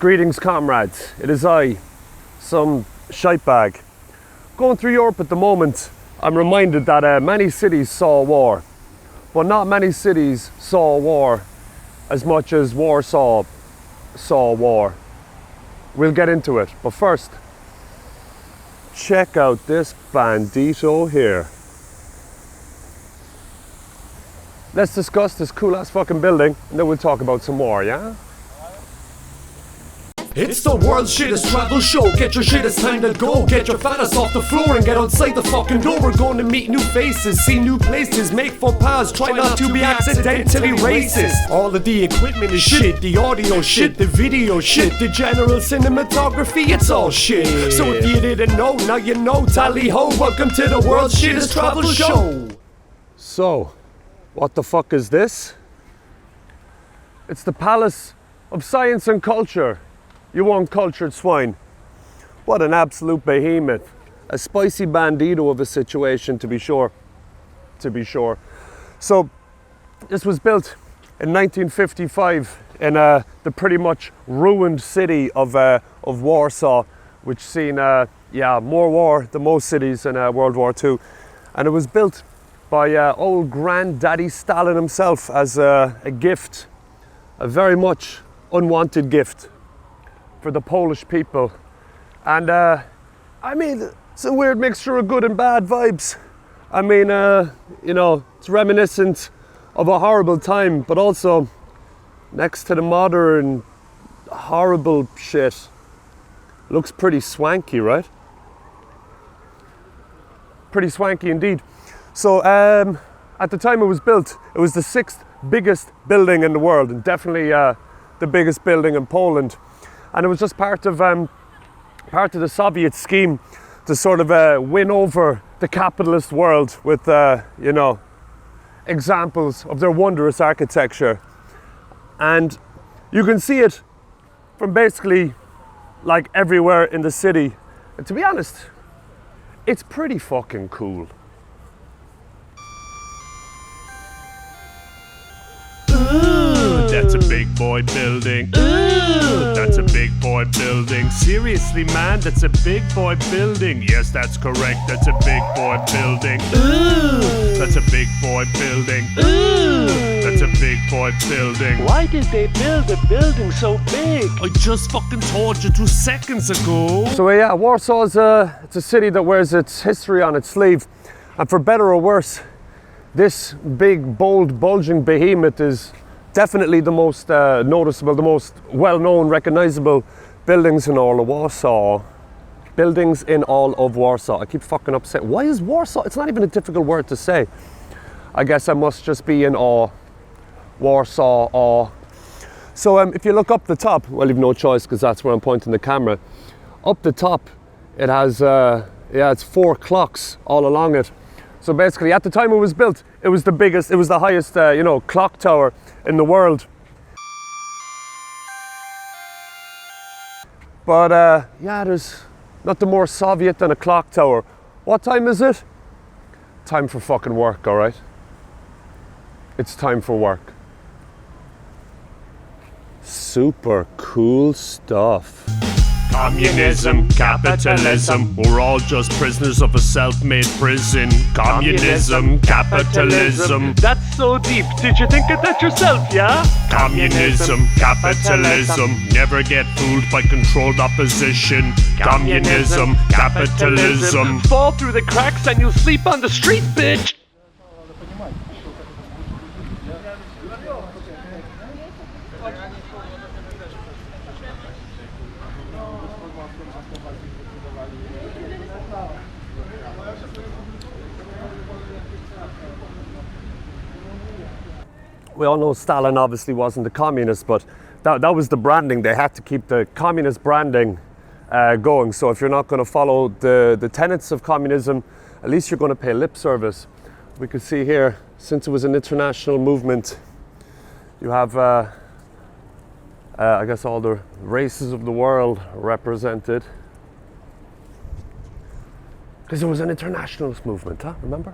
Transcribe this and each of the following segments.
Greetings, comrades. It is I, some shite bag. Going through Europe at the moment, I'm reminded that many cities saw war, but not many cities saw war as much as Warsaw saw war. We'll get into it, but first, check out this bandito here. Let's discuss this cool ass fucking building, and then we'll talk about some more, yeah? It's the world's shittest travel show. Get your shit, it's time to go. Get your fat ass off the floor and get outside the fucking door. We're going to meet new faces, see new places, make faux pas, try not to be accidentally racist. All of the equipment is shit, the audio shit, the video shit, the general cinematography, it's all shit. So if you didn't know, now you know. Tally ho, welcome to the world's shittest travel show. So, what the fuck is this? It's the Palace of Science and Culture. You uncultured swine. What an absolute behemoth. A spicy bandito of a situation, to be sure. So, this was built in 1955 in the pretty much ruined city of Warsaw, which seen more war than most cities in World War II. And it was built by old granddaddy Stalin himself as a gift, a very much unwanted gift for the Polish people. And I mean, it's a weird mixture of good and bad vibes. I mean, it's reminiscent of a horrible time, but also next to the modern horrible shit, looks pretty swanky, right? Pretty swanky indeed. So at the time it was built, it was the 6th biggest building in the world, and definitely the biggest building in Poland. And it was just part of the Soviet scheme to sort of win over the capitalist world with examples of their wondrous architecture. And you can see it from basically like everywhere in the city. And to be honest, it's pretty fucking cool. Ooh, that's a big boy building. Ooh, that's a big boy building. Seriously, man, that's a big boy building. Yes, that's correct, that's a big boy building. Ooh, that's a big boy building. Ooh, that's a big boy building. Why did they build a building so big? I just fucking told you 2 seconds ago. So yeah, Warsaw is it's a city that wears its history on its sleeve. And for better or worse, this big, bold, bulging behemoth is definitely the most noticeable, the most well-known, recognizable buildings in all of Warsaw. Buildings in all of Warsaw. I keep fucking up saying, why is Warsaw? It's not even a difficult word to say. I guess I must just be in awe. Warsaw, awe. So if you look up the top, well, you've no choice because that's where I'm pointing the camera. Up the top, it has, it's 4 clocks all along it. So basically, at the time it was built, it was the biggest, it was the highest, clock tower in the world. But there's nothing more Soviet than a clock tower. What time is it? Time for fucking work, all right? It's time for work. Super cool stuff. Communism, capitalism, we're all just prisoners of a self-made prison. Communism, capitalism. That's so deep. Did you think of that yourself, yeah? Communism, capitalism, never get fooled by controlled opposition. Communism, capitalism. Fall through the cracks and you'll sleep on the street, bitch. We all know Stalin obviously wasn't a communist, but that was the branding. They had to keep the communist branding going. So if you're not going to follow the tenets of communism, at least you're going to pay lip service. We could see here, since it was an international movement, you have, I guess, all the races of the world represented. Because it was an internationalist movement, huh? Remember?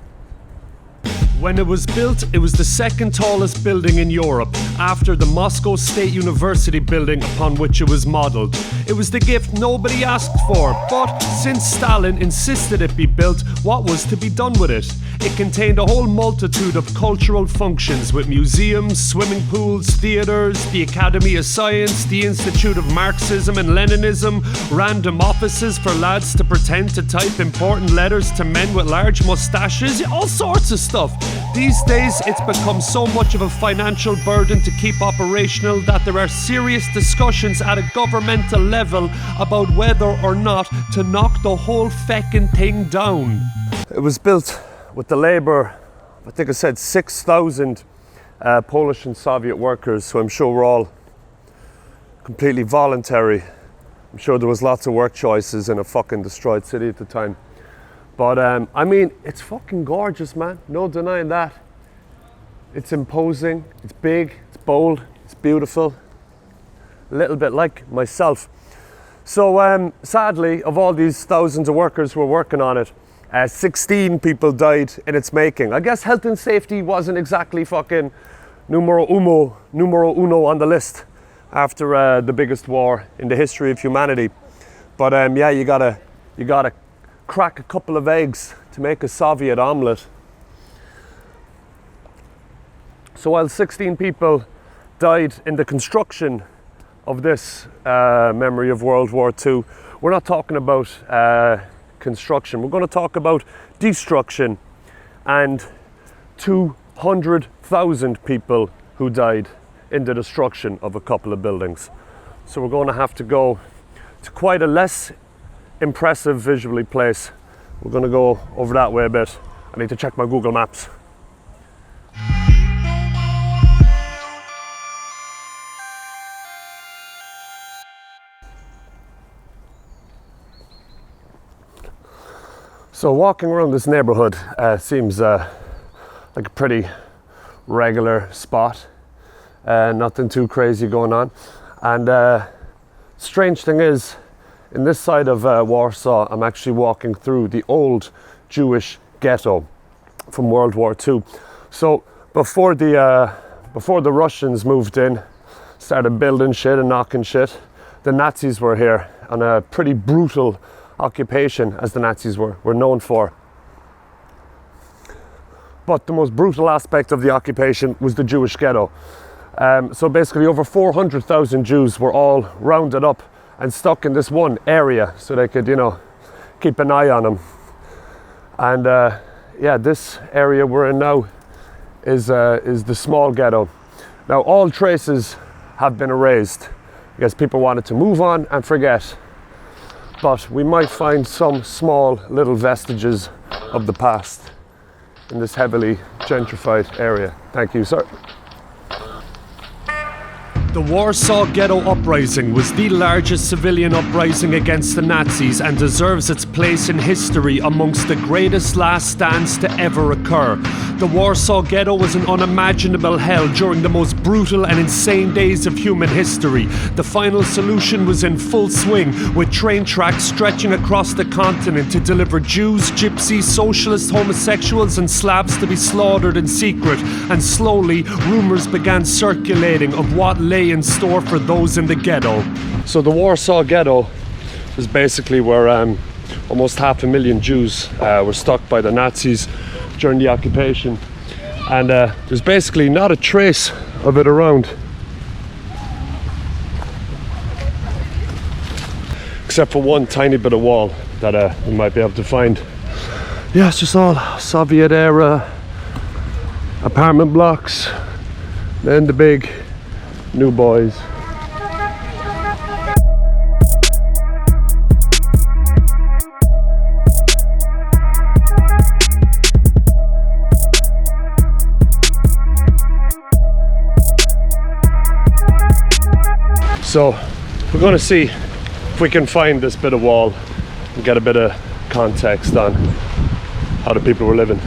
When it was built, it was the second tallest building in Europe, after the Moscow State University building upon which it was modelled. It was the gift nobody asked for, but since Stalin insisted it be built, what was to be done with it? It contained a whole multitude of cultural functions with museums, swimming pools, theatres, the Academy of Science, the Institute of Marxism and Leninism, random offices for lads to pretend to type important letters to men with large moustaches, all sorts of stuff. These days, it's become so much of a financial burden to keep operational that there are serious discussions at a governmental level about whether or not to knock the whole feckin' thing down. It was built with the labour, I think I said 6,000 Polish and Soviet workers, so I'm sure we're all completely voluntary. I'm sure there was lots of work choices in a fucking destroyed city at the time. But I mean, it's fucking gorgeous, man. No denying that. It's imposing, it's big, it's bold, it's beautiful. A little bit like myself. So sadly, of all these thousands of workers who were working on it, 16 people died in its making. I guess health and safety wasn't exactly fucking numero uno on the list after the biggest war in the history of humanity. But yeah, you gotta crack a couple of eggs to make a Soviet omelette. So while 16 people died in the construction of this memory of World War II, we're not talking about construction. We're going to talk about destruction and 200,000 people who died in the destruction of a couple of buildings. So we're going to have to go to quite a less impressive visually place. We're going to go over that way a bit. I need to check my Google Maps. So walking around this neighborhood seems like a pretty regular spot. Nothing too crazy going on. And strange thing is, in this side of Warsaw, I'm actually walking through the old Jewish ghetto from World War II. So before the Russians moved in, started building shit and knocking shit, the Nazis were here on a pretty brutal occupation, as the Nazis were known for. But the most brutal aspect of the occupation was the Jewish ghetto. So basically over 400,000 Jews were all rounded up and stuck in this one area so they could, you know, keep an eye on them. And yeah, this area we're in now is the small ghetto. Now all traces have been erased. I guess people wanted to move on and forget. But we might find some small little vestiges of the past in this heavily gentrified area. Thank you, sir. The Warsaw Ghetto uprising was the largest civilian uprising against the Nazis and deserves its place in history amongst the greatest last stands to ever occur. The Warsaw Ghetto was an unimaginable hell during the most brutal and insane days of human history. The final solution was in full swing, with train tracks stretching across the continent to deliver Jews, gypsies, socialists, homosexuals and Slavs to be slaughtered in secret. And slowly, rumours began circulating of what lay in store for those in the ghetto. So the Warsaw Ghetto was basically where almost 500,000 Jews were stuck by the Nazis during the occupation, and there's basically not a trace of it around, except for one tiny bit of wall that we might be able to find. Yeah, it's just all Soviet era apartment blocks, then the big new boys. So we're going to see if we can find this bit of wall and get a bit of context on how the people were living.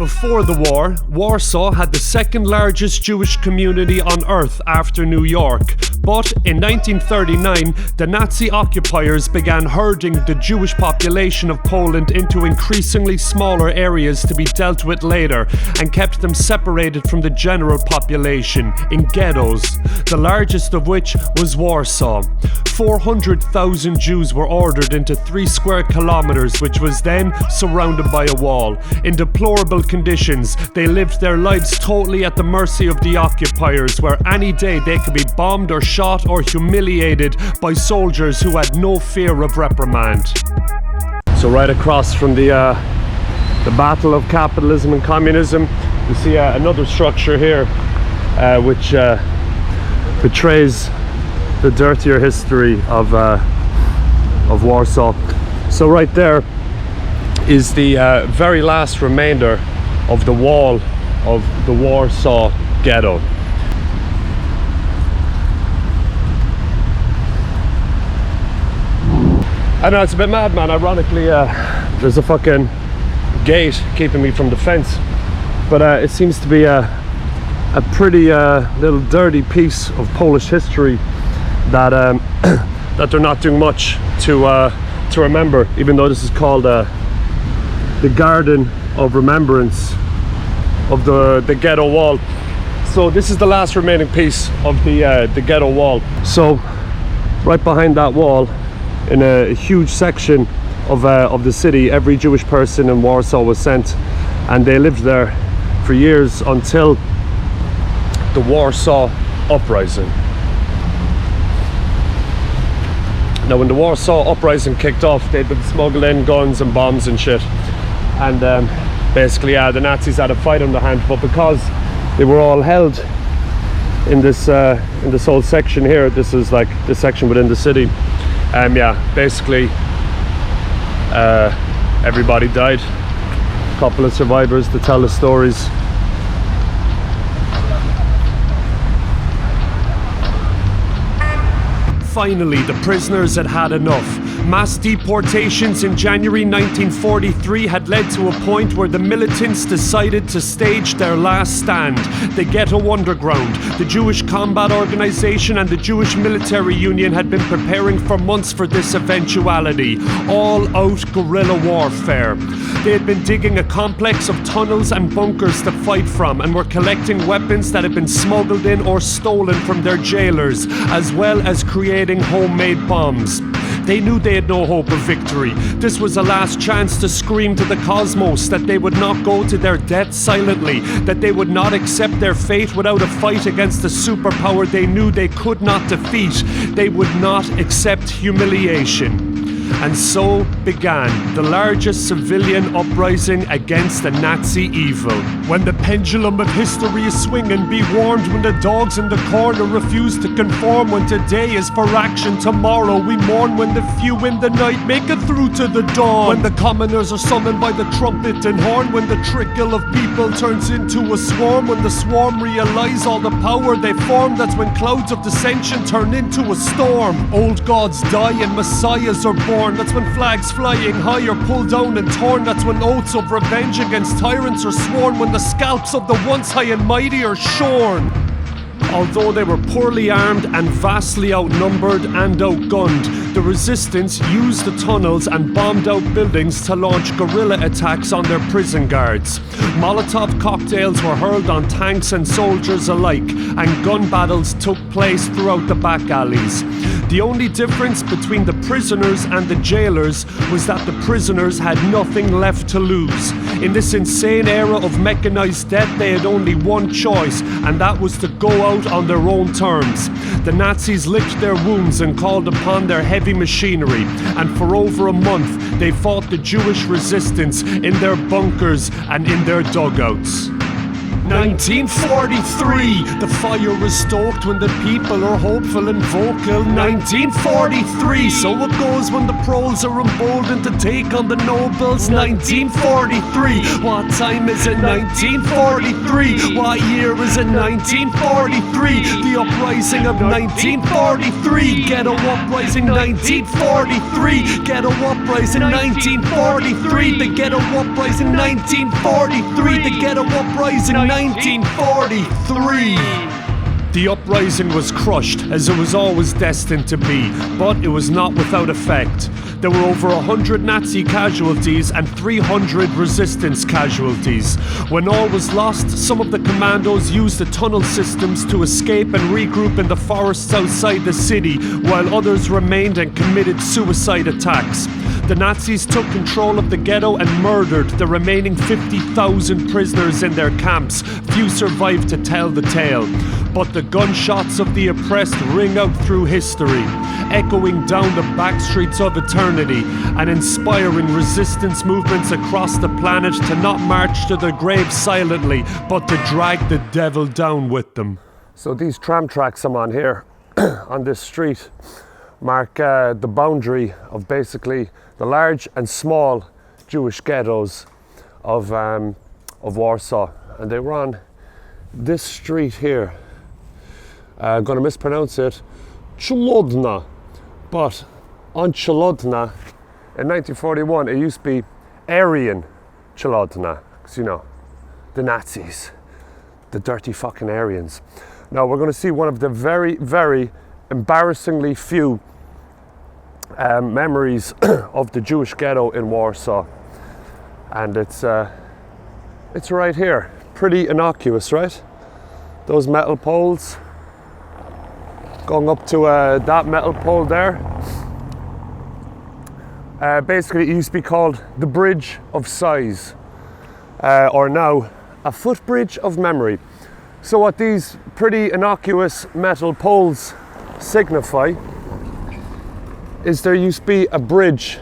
Before the war, Warsaw had the second largest Jewish community on earth after New York. But in 1939, the Nazi occupiers began herding the Jewish population of Poland into increasingly smaller areas to be dealt with later, and kept them separated from the general population in ghettos, the largest of which was Warsaw. 400,000 Jews were ordered into 3 square kilometers, which was then surrounded by a wall. In deplorable conditions, they lived their lives totally at the mercy of the occupiers, where any day they could be bombed or shot or humiliated by soldiers who had no fear of reprimand. So right across from the battle of capitalism and communism, you see another structure here which betrays the dirtier history of Warsaw. So right there is the very last remainder of the wall of the Warsaw Ghetto. I know, it's a bit mad, man. Ironically, there's a fucking gate keeping me from the fence, but it seems to be a pretty little dirty piece of Polish history that that they're not doing much to remember, even though this is called the Garden of Remembrance of the Ghetto Wall. So this is the last remaining piece of the Ghetto Wall. So right behind that wall, in a huge section of the city, every Jewish person in Warsaw was sent, and they lived there for years until the Warsaw uprising. Now, when the Warsaw uprising kicked off, they'd been smuggling guns and bombs and shit, and basically, the Nazis had a fight on their hands. But because they were all held in this whole section here, this is like this section within the city. Basically, everybody died. A couple of survivors to tell the stories. Finally, the prisoners had had enough. Mass deportations in January 1943 had led to a point where the militants decided to stage their last stand. The Ghetto Underground, the Jewish Combat Organization, and the Jewish Military Union had been preparing for months for this eventuality. All-out guerrilla warfare. They had been digging a complex of tunnels and bunkers to fight from, and were collecting weapons that had been smuggled in or stolen from their jailers, as well as creating homemade bombs. They knew they had no hope of victory. This was a last chance to scream to the cosmos that they would not go to their death silently, that they would not accept their fate without a fight against a superpower they knew they could not defeat. They would not accept humiliation. And so began the largest civilian uprising against the Nazi evil. When the pendulum of history is swinging, be warned when the dogs in the corner refuse to conform. When today is for action, tomorrow we mourn. When the few in the night make it through to the dawn. When the commoners are summoned by the trumpet and horn. When the trickle of people turns into a swarm. When the swarm realize all the power they form. That's when clouds of dissension turn into a storm. Old gods die and messiahs are born. That's when flags flying high are pulled down and torn. That's when oaths of revenge against tyrants are sworn. When the scalps of the once high and mighty are shorn. Although they were poorly armed and vastly outnumbered and outgunned, the resistance used the tunnels and bombed out buildings to launch guerrilla attacks on their prison guards. Molotov cocktails were hurled on tanks and soldiers alike, and gun battles took place throughout the back alleys. The only difference between the prisoners and the jailers was that the prisoners had nothing left to lose. In this insane era of mechanized death, they had only one choice, and that was to go out on their own terms. The Nazis licked their wounds and called upon their heavy machinery, and for over a month they fought the Jewish resistance in their bunkers and in their dugouts. 1943, the fire is stoked when the people are hopeful and vocal. 1943, so it goes when the proles are emboldened to take on the nobles. 1943, what time is it? 1943, what year is it? 1943, the uprising of 1943, Ghetto uprising 1943, Ghetto uprising 1943, the Ghetto uprising 1943, the Ghetto uprising 1943. The uprising was crushed, as it was always destined to be, but it was not without effect. There were over 100 Nazi casualties and 300 resistance casualties. When all was lost, some of the commandos used the tunnel systems to escape and regroup in the forests outside the city, while others remained and committed suicide attacks. The Nazis took control of the ghetto and murdered the remaining 50,000 prisoners in their camps. Few survived to tell the tale. But the gunshots of the oppressed ring out through history, echoing down the back streets of eternity and inspiring resistance movements across the planet to not march to their graves silently, but to drag the devil down with them. So these tram tracks I'm on here, on this street, mark the boundary of basically the large and small Jewish ghettos of Warsaw. And they were on this street here. I'm going to mispronounce it, Cholodna. But on Cholodna, in 1941, it used to be Aryan Cholodna, because you know, the Nazis, the dirty fucking Aryans. Now we're going to see one of the very, very embarrassingly few memories of the Jewish ghetto in Warsaw, and it's right here. Pretty innocuous, right? Those metal poles going up to that metal pole there. Basically, it used to be called the Bridge of Sighs, or now a footbridge of memory. So what these pretty innocuous metal poles signify is there used to be a bridge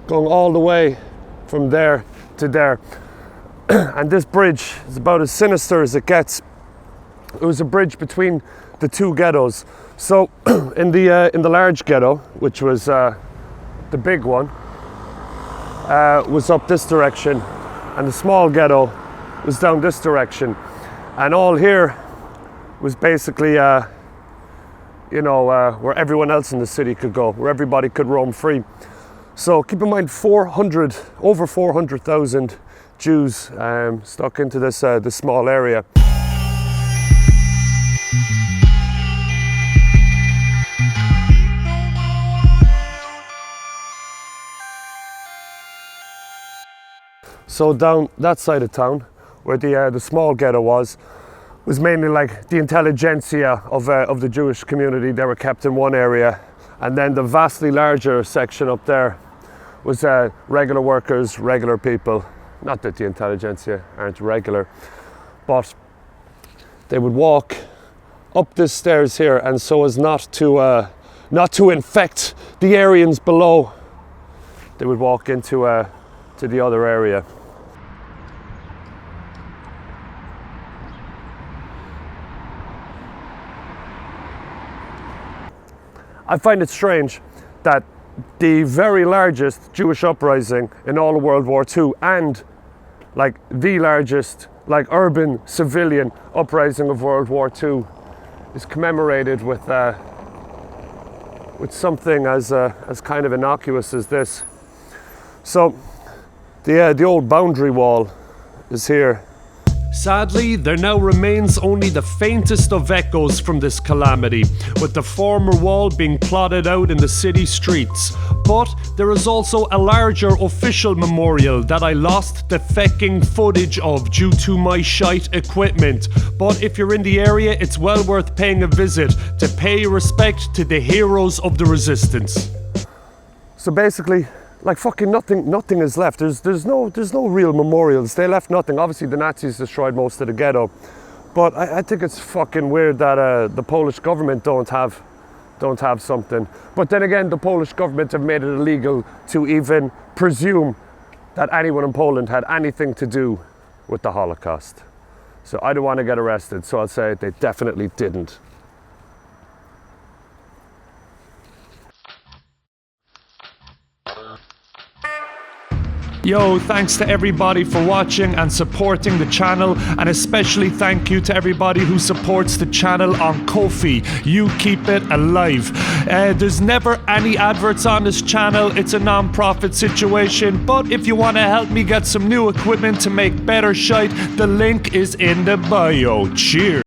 going all the way from there to there. And this bridge is about as sinister as it gets. It was a bridge between the two ghettos. So in the large ghetto, which was the big one, was up this direction, and the small ghetto was down this direction. And all here was basically where everyone else in the city could go, where everybody could roam free. So keep in mind, over 400,000 Jews stuck into this small area. So down that side of town, where the small ghetto was mainly like the intelligentsia of the Jewish community. They were kept in one area, and then the vastly larger section up there was regular workers, regular people. Not that the intelligentsia aren't regular, but they would walk up this stairs here, and so as not to infect the Aryans below, they would walk into to the other area. I find it strange that the very largest Jewish uprising in all of World War II, and like the largest urban civilian uprising of World War II, is commemorated with something as kind of innocuous as this. So the old boundary wall is here. Sadly, there now remains only the faintest of echoes from this calamity, with the former wall being plotted out in the city streets. But there is also a larger official memorial that I lost the fecking footage of due to my shite equipment. But if you're in the area, it's well worth paying a visit to pay respect to the heroes of the resistance. So basically, like fucking nothing is left. There's no real memorials. They left nothing. Obviously the Nazis destroyed most of the ghetto, but I think it's fucking weird that the Polish government don't have something. But then again, the Polish government have made it illegal to even presume that anyone in Poland had anything to do with the Holocaust. So I don't want to get arrested, so I'll say they definitely didn't. Yo, thanks to everybody for watching and supporting the channel, and especially thank you to everybody who supports the channel on Ko-fi. You keep it alive. There's never any adverts on this channel. It's a non-profit situation, but if you want to help me get some new equipment to make better shite, the link is in the bio. Cheers.